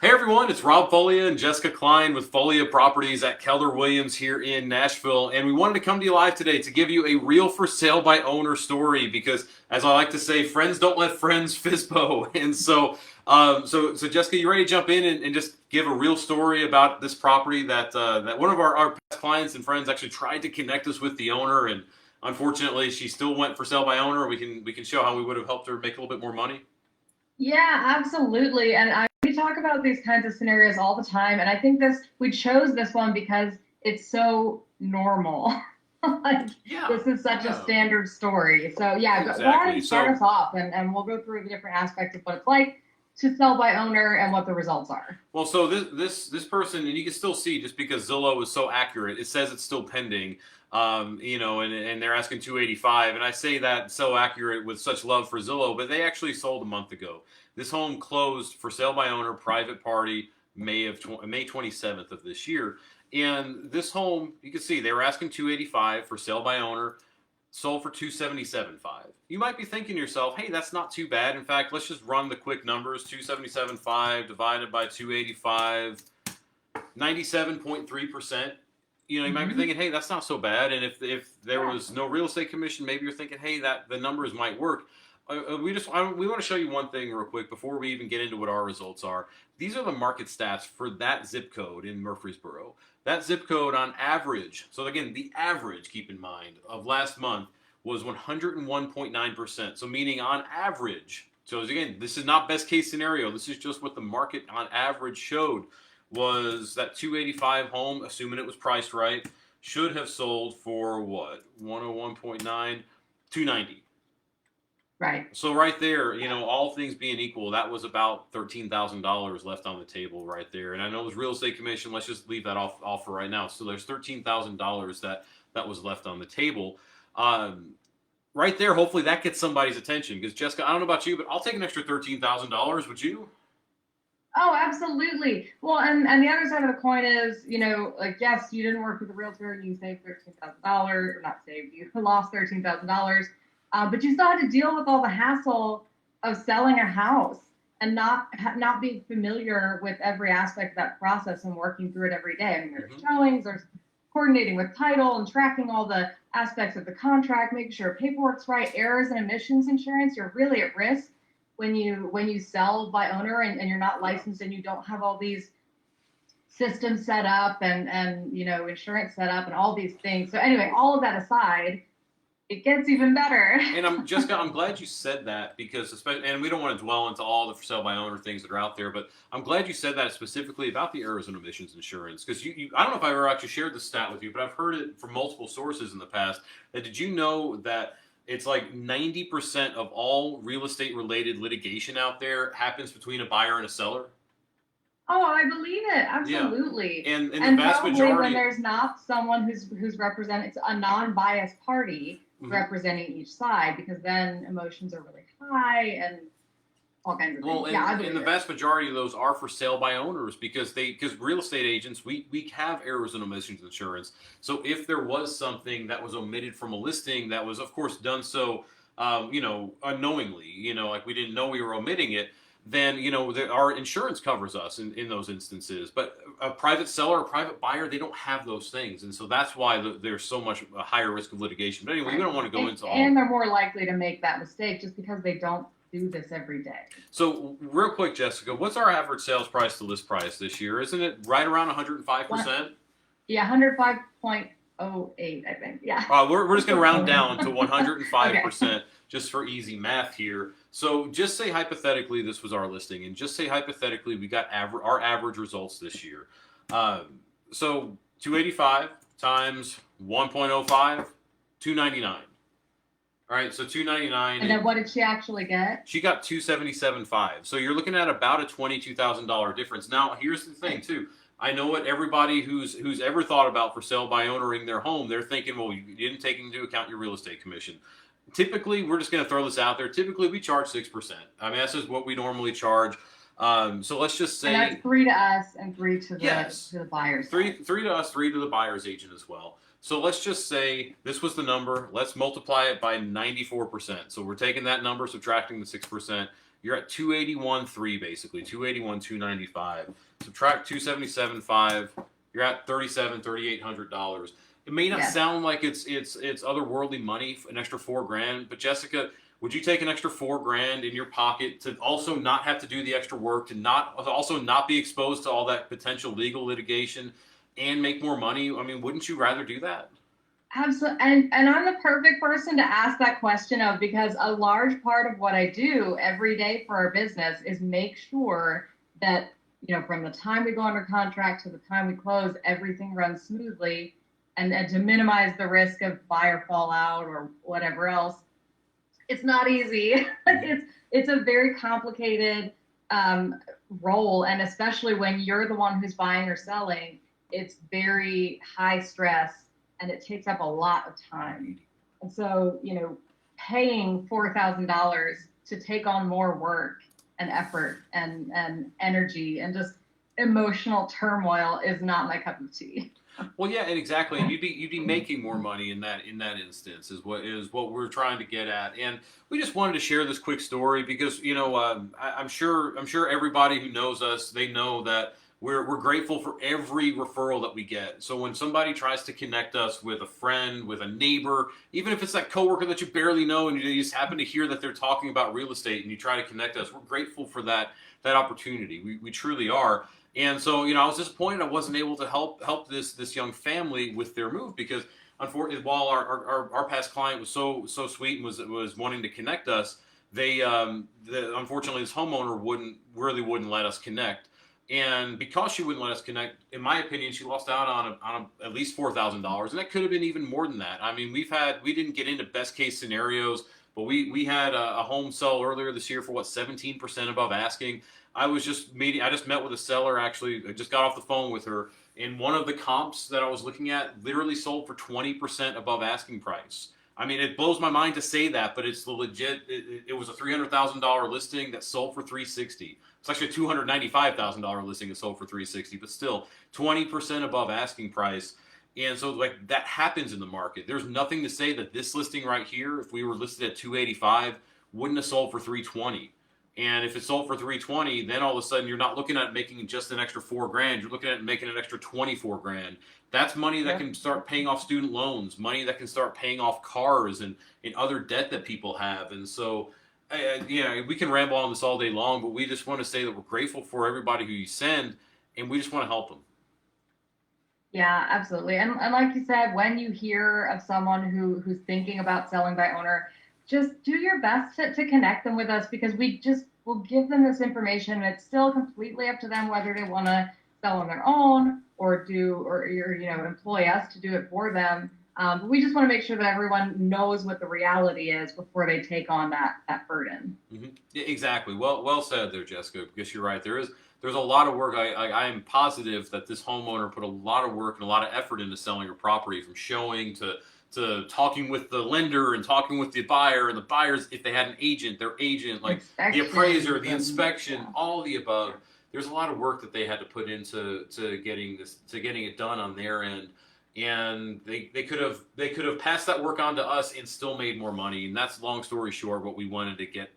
Hey everyone, it's Rob Foglia and Jessica Klein with Foglia Properties at Keller Williams here in Nashville. And we wanted to come to you live today to give you a real for sale by owner story because, as I like to say, friends don't let friends FISBO. And so Jessica, you ready to jump in and just give a real story about this property that one of our past clients and friends actually tried to connect us with the owner, and unfortunately she still went for sale by owner. We can show how we would have helped her make a little bit more money. Yeah, absolutely. We talk about these kinds of scenarios all the time. And I think we chose this one because it's so normal. Like, Yeah, this is such a yeah, standard story. So, yeah, go ahead exactly. and start So us off, and we'll go through the different aspects of what it's like to sell by owner and what the results are. Well, so this person, and you can still see just because Zillow is so accurate, it says it's still pending. And they're asking 285, and I say that so accurate with such love for Zillow, but they actually sold a month ago. This home closed for sale by owner, private party, May 27th of this year, and this home, you can see they were asking 285 for sale by owner, sold for 277.5. You might be thinking to yourself, hey, that's not too bad. In fact, let's just run the quick numbers. 277.5 divided by 285, 97.3%. You might be Mhm. thinking, hey, that's not so bad. And if there was no real estate commission, maybe you're thinking, hey, that the numbers might work. We want to show you one thing real quick before we even get into what our results are. These are the market stats for that zip code in Murfreesboro. That zip code on average, so again, the average, keep in mind, of last month was 101.9%. So meaning on average, so again, this is not best case scenario. This is just what the market on average showed, was that 285 home, assuming it was priced right, should have sold for what? 101.9, 290. Right. So right there, all things being equal, that was about $13,000 left on the table right there. And I know it was real estate commission. Let's just leave that off for right now. So there's $13,000 that was left on the table. Right there, hopefully that gets somebody's attention. Because Jessica, I don't know about you, but I'll take an extra $13,000. Would you? Oh, absolutely. Well, and the other side of the coin is, like, yes, you didn't work with a realtor and you saved $13,000, or not saved, you lost $13,000, but you still had to deal with all the hassle of selling a house and not being familiar with every aspect of that process and working through it every day. I mean, there's Mm-hmm. showings, there's coordinating with title and tracking all the aspects of the contract, making sure paperwork's right, errors and emissions insurance. You're really at risk when you sell by owner, and you're not Yeah. licensed and you don't have all these systems set up and insurance set up and all these things. So anyway, all of that aside, it gets even better. And Jessica, I'm glad you said that because especially, and we don't want to dwell into all the for sale by owner things that are out there, but I'm glad you said that specifically about the errors and omissions insurance because I don't know if I ever actually shared this stat with you, but I've heard it from multiple sources in the past. Did you know that it's like 90% of all real estate related litigation out there happens between a buyer and a seller? Oh, I believe it. Yeah, Absolutely. and the And vast probably when majority. there's not someone who's representing, it's a non-biased party Mhm. representing each side, because then emotions are really high and all kinds of Well, things. Yeah, I and believe the it. vast majority of those are for sale by owners because real estate agents we have errors and omissions insurance. So if there was something that was omitted from a listing that was of course done so unknowingly, like we didn't know we were omitting it, then our insurance covers us in those instances. But a private seller, a private buyer, they don't have those things, and so that's why there's so much a higher risk of litigation. But anyway, we Right. don't want to go And, into all. and they're more likely to make that mistake just because they don't do this every day. So, real quick, Jessica, what's our average sales price to list price this year? Isn't it right around 105%? Yeah, 105.08, I think. Yeah. We're just going to round down to Okay. 105% just for easy math here. So, just say hypothetically this was our listing, and just say hypothetically we got our average results this year. So, 285 times 1.05, 299. All right, so 299. And then what did she actually get? She got 277.5. So you're looking at about a $22,000 difference. Now, here's the thing too. I know what everybody who's ever thought about for sale by owning their home, they're thinking, well, you didn't take into account your real estate commission. Typically, we're just going to throw this out there. Typically, we charge 6%. I mean, that's just what we normally charge. So let's just And say that's three to us and three to the yes, to the buyers. three to us, three to the buyer's agent as well. So let's just say this was the number. Let's multiply it by 94%. So we're taking that number, subtracting the 6%, you're at 281.3 basically, 281,295. Subtract 277.5, you're at $3,800. It may not sound like it's otherworldly money, an extra $4,000, but Jessica, would you take an extra $4,000 in your pocket to also not have to do the extra work, to not be exposed to all that potential legal litigation, and make more money? I mean, wouldn't you rather do that? Absolutely. And I'm the perfect person to ask that question of, because a large part of what I do every day for our business is make sure that, from the time we go under contract to the time we close, everything runs smoothly, and to minimize the risk of buyer fallout or whatever else. It's not easy. It's a very complicated role, and especially when you're the one who's buying or selling, it's very high stress and it takes up a lot of time. And so, paying $4,000 to take on more work and effort and energy and just emotional turmoil is not my cup of tea. Well, yeah, and exactly. You'd be making more money in that instance is what we're trying to get at, and we just wanted to share this quick story because I'm sure everybody who knows us, they know that we're grateful for every referral that we get. So when somebody tries to connect us with a friend, with a neighbor, even if it's that coworker that you barely know and you just happen to hear that they're talking about real estate and you try to connect us, we're grateful for that opportunity. We truly are. And so, I was disappointed I wasn't able to help this young family with their move because, unfortunately, while our past client was so sweet and was wanting to connect us, unfortunately this homeowner wouldn't let us connect. And because she wouldn't let us connect, in my opinion, she lost out on at least $4,000, and that could have been even more than that. I mean, we didn't get into best case scenarios, but we had a home sell earlier this year for 17% above asking. I just met with a seller, actually. I just got off the phone with her, and one of the comps that I was looking at literally sold for 20% above asking price. I mean, it blows my mind to say that, but it's the legit. It was a $300,000 listing that sold for $360,000. It's actually a $295,000 listing that sold for $360,000, but still 20% above asking price. And so, that happens in the market. There's nothing to say that this listing right here, if we were listed at $285,000, wouldn't have sold for $320,000. And if it sold for $320,000, then all of a sudden you're not looking at making just an extra $4,000. You're looking at making an extra $24,000. That's money that can start paying off student loans, money that can start paying off cars and other debt that people have. And so, we can ramble on this all day long, but we just want to say that we're grateful for everybody who you send, and we just want to help them. Yeah, absolutely. And like you said, when you hear of someone who's thinking about selling by owner, just do your best to connect them with us, because we'll give them this information. It's still completely up to them whether they want to sell on their own or employ us to do it for them. But we just want to make sure that everyone knows what the reality is before they take on that burden. Mm-hmm. Yeah, exactly. Well said there, Jessica, because you're right. There's a lot of work. I am positive that this homeowner put a lot of work and a lot of effort into selling her property, from showing to talking with the lender and talking with the buyer, and the buyers, if they had an agent, their agent, the appraiser, the inspection, all of the above. There's a lot of work that they had to put into getting it done on their end. And they could have passed that work on to us and still made more money. And that's, long story short, what we wanted to get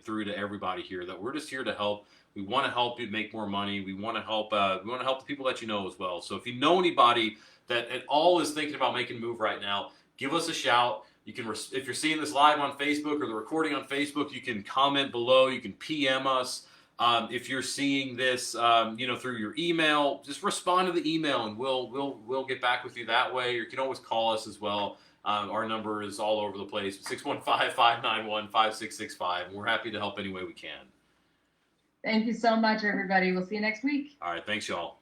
through to everybody here, that we're just here to help. We want to help you make more money. We want to help the people that you know as well. So if you know anybody that at all is thinking about making a move right now, give us a shout. You can, if you're seeing this live on Facebook or the recording on Facebook, you can comment below. You can PM us. If you're seeing this, through your email, just respond to the email, and we'll get back with you that way. Or you can always call us as well. Our number is all over the place: 615-591-5665, and we're happy to help any way we can. Thank you so much, everybody. We'll see you next week. All right, thanks, y'all.